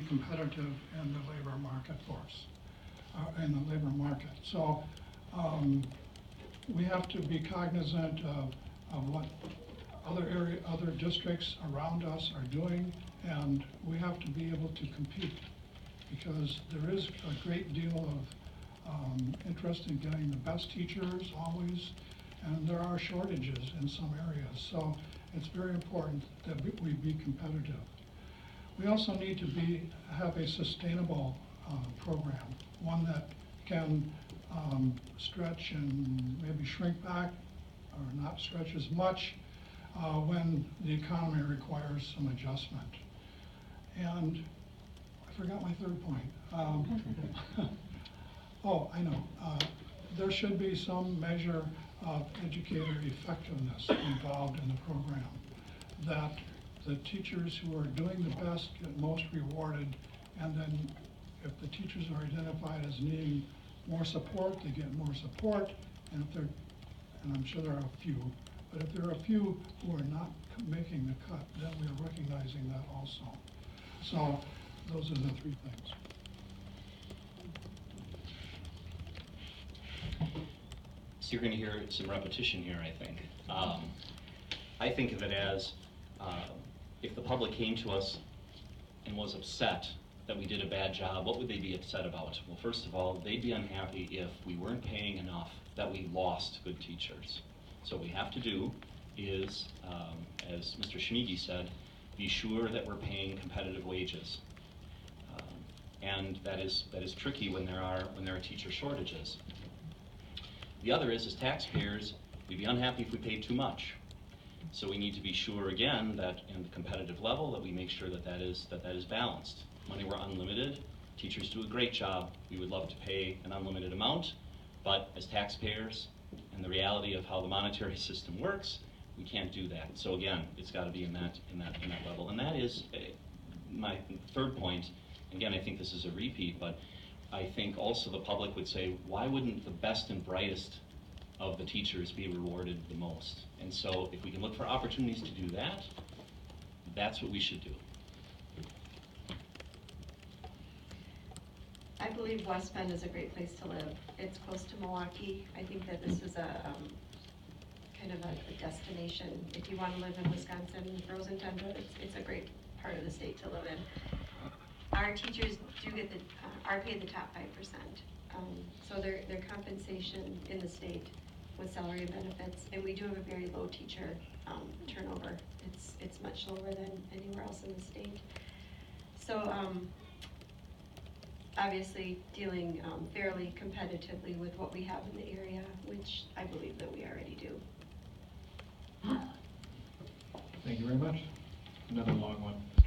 competitive in the labor market force, in the labor market. So we have to be cognizant of what other districts around us are doing, and we have to be able to compete, because there is a great deal of interest in getting the best teachers always, and there are shortages in some areas. So it's very important that we be competitive. We also need to have a sustainable program, one that can stretch and maybe shrink back, or not stretch as much when the economy requires some adjustment. And I forgot my third point. Oh, I know. There should be some measure of educator effectiveness involved in the program, that the teachers who are doing the best get most rewarded, and then if the teachers are identified as needing more support, they get more support, and I'm sure there are a few, but if there are a few who are not making the cut, then we are recognizing that also. So those are the three things. So you're going to hear some repetition here, I think. I think of it as if the public came to us and was upset that we did a bad job, what would they be upset about? Well, first of all, they'd be unhappy if we weren't paying enough, that we lost good teachers. So what we have to do is, as Mr. Schmiege said, be sure that we're paying competitive wages. And that is tricky when there are teacher shortages. The other is, as taxpayers, we'd be unhappy if we paid too much. So we need to be sure, again, that in the competitive level, that we make sure that is balanced. Money were unlimited. Teachers do a great job. We would love to pay an unlimited amount, but as taxpayers, and the reality of how the monetary system works, we can't do that. So again, it's got to be in that level. And that is my third point. Again, I think this is a repeat, but I think also the public would say, why wouldn't the best and brightest of the teachers be rewarded the most? And so if we can look for opportunities to do that, that's what we should do. I believe West Bend is a great place to live. It's close to Milwaukee. I think that this is a kind of a destination. If you want to live in Wisconsin, frozen tundra, it's a great part of the state to live in. Our teachers do get are paid the top 5%. So their compensation in the state with salary and benefits, and we do have a very low teacher turnover. It's much lower than anywhere else in the state. So obviously dealing fairly competitively with what we have in the area, which I believe that we already do. Thank you very much. Another long one.